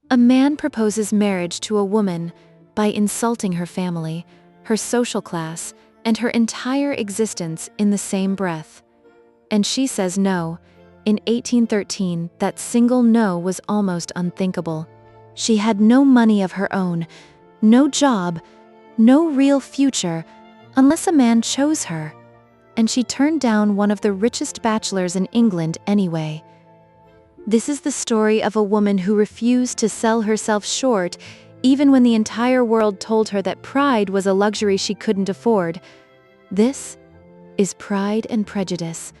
A man proposes marriage to a woman by insulting her family, her social class, and her entire existence in the same breath. And she says no. In 1813, that single no was almost unthinkable. She had no money of her own, no job, no real future, unless a man chose her. And she turned down one of the richest bachelors in England anyway. This is the story of a woman who refused to sell herself short, even when the entire world told her that pride was a luxury she couldn't afford. This is Pride and Prejudice.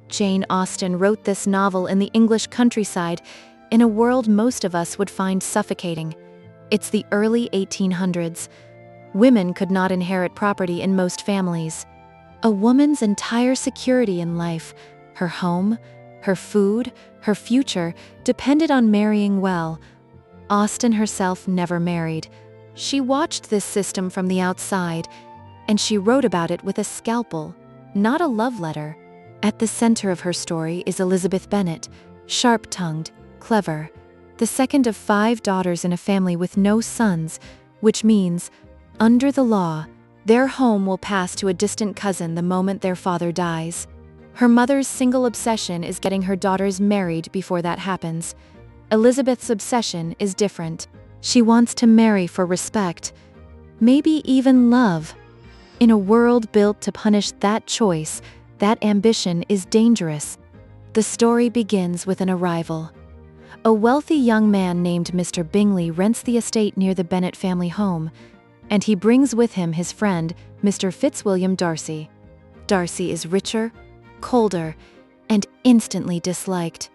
Jane Austen wrote this novel in the English countryside, in a world most of us would find suffocating. It's the early 1800s. Women could not inherit property in most families. A woman's entire security in life, her home, her food, her future, depended on marrying well. Austen herself never married. She watched this system from the outside, and she wrote about it with a scalpel, not a love letter. At the center of her story is Elizabeth Bennet, sharp-tongued, clever, the second of 5 daughters in a family with no sons, which means, under the law, their home will pass to a distant cousin the moment their father dies. Her mother's single obsession is getting her daughters married before that happens. Elizabeth's obsession is different. She wants to marry for respect, maybe even love. In a world built to punish that choice, that ambition is dangerous. The story begins with an arrival. A wealthy young man named Mr. Bingley rents the estate near the Bennet family home, and he brings with him his friend, Mr. Fitzwilliam Darcy. Darcy is richer, colder, and instantly disliked.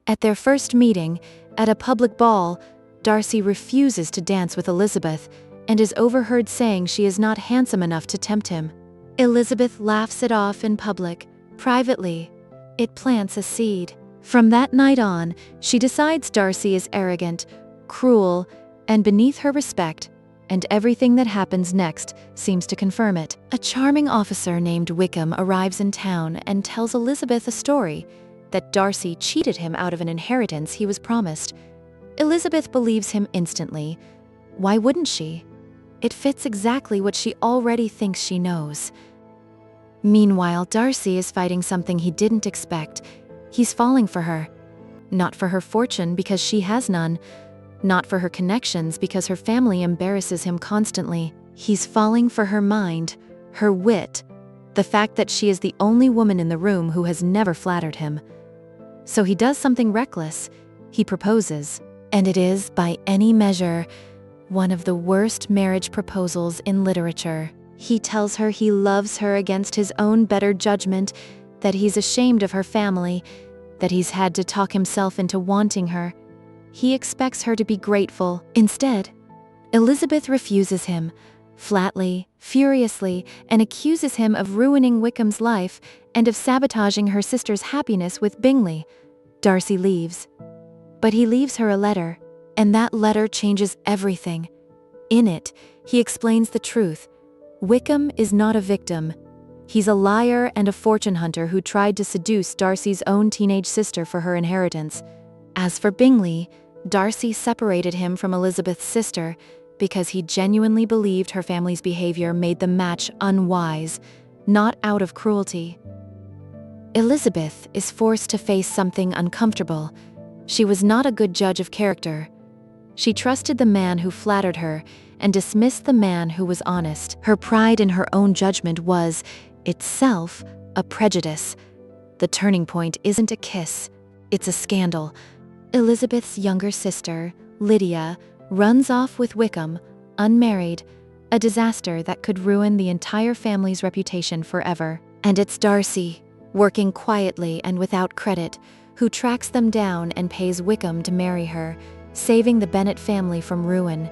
At their first meeting, at a public ball, Darcy refuses to dance with Elizabeth and is overheard saying she is not handsome enough to tempt him. Elizabeth laughs it off in public, privately. It plants a seed. From that night on, she decides Darcy is arrogant, cruel, and beneath her respect, and everything that happens next seems to confirm it. A charming officer named Wickham arrives in town and tells Elizabeth a story, that Darcy cheated him out of an inheritance he was promised. Elizabeth believes him instantly. Why wouldn't she? It fits exactly what she already thinks she knows. Meanwhile, Darcy is fighting something he didn't expect. He's falling for her. Not for her fortune, because she has none. Not for her connections, because her family embarrasses him constantly. He's falling for her mind, her wit, the fact that she is the only woman in the room who has never flattered him. So he does something reckless. He proposes. And it is, by any measure, one of the worst marriage proposals in literature. He tells her he loves her against his own better judgment, that he's ashamed of her family, that he's had to talk himself into wanting her. He expects her to be grateful. Instead, Elizabeth refuses him, flatly, furiously, and accuses him of ruining Wickham's life and of sabotaging her sister's happiness with Bingley. Darcy leaves. But he leaves her a letter, and that letter changes everything. In it, he explains the truth. Wickham is not a victim. He's a liar and a fortune hunter who tried to seduce Darcy's own teenage sister for her inheritance. As for Bingley, Darcy separated him from Elizabeth's sister because he genuinely believed her family's behavior made the match unwise, not out of cruelty. Elizabeth is forced to face something uncomfortable. She was not a good judge of character. She trusted the man who flattered her and dismissed the man who was honest. Her pride in her own judgment was, itself, a prejudice. The turning point isn't a kiss, it's a scandal. Elizabeth's younger sister, Lydia, runs off with Wickham, unmarried, a disaster that could ruin the entire family's reputation forever. And it's Darcy, working quietly and without credit, who tracks them down and pays Wickham to marry her, saving the Bennet family from ruin.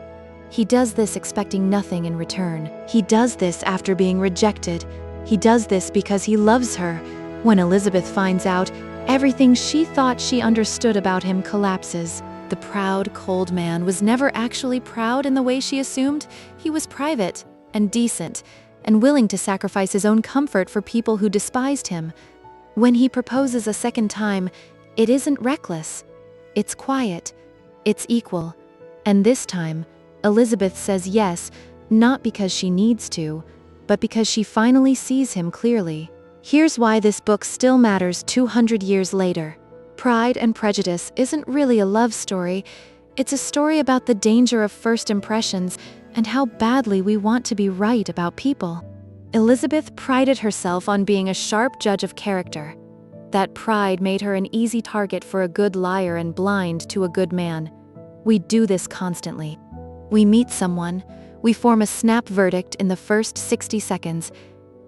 He does this expecting nothing in return. He does this after being rejected. He does this because he loves her. When Elizabeth finds out, everything she thought she understood about him collapses. The proud, cold man was never actually proud in the way she assumed. He was private and decent and willing to sacrifice his own comfort for people who despised him. When he proposes a second time, it isn't reckless. It's quiet. It's equal. And this time, Elizabeth says yes, not because she needs to, but because she finally sees him clearly. Here's why this book still matters 200 years later. Pride and Prejudice isn't really a love story. It's a story about the danger of first impressions and how badly we want to be right about people. Elizabeth prided herself on being a sharp judge of character. That pride made her an easy target for a good liar and blind to a good man. We do this constantly. We meet someone, we form a snap verdict in the first 60 seconds,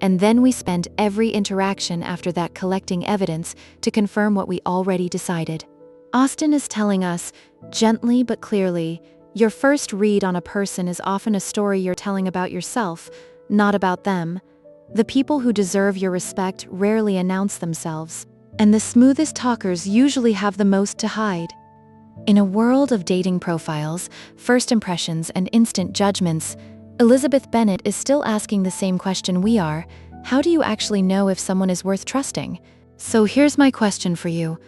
and then we spend every interaction after that collecting evidence to confirm what we already decided. Austen is telling us, gently but clearly, your first read on a person is often a story you're telling about yourself, not about them. The people who deserve your respect rarely announce themselves, and the smoothest talkers usually have the most to hide. In a world of dating profiles, first impressions, and instant judgments, Elizabeth Bennet is still asking the same question we are: how do you actually know if someone is worth trusting? So here's my question for you.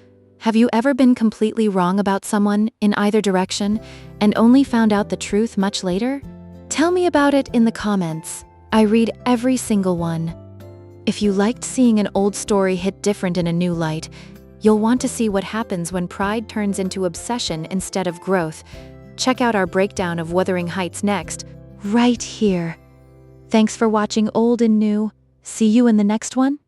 Have you ever been completely wrong about someone in either direction and only found out the truth much later? Tell me about it in the comments. I read every single one. If you liked seeing an old story hit different in a new light, you'll want to see what happens when pride turns into obsession instead of growth. Check out our breakdown of Wuthering Heights next, right here. Thanks for watching Old and New. See you in the next one.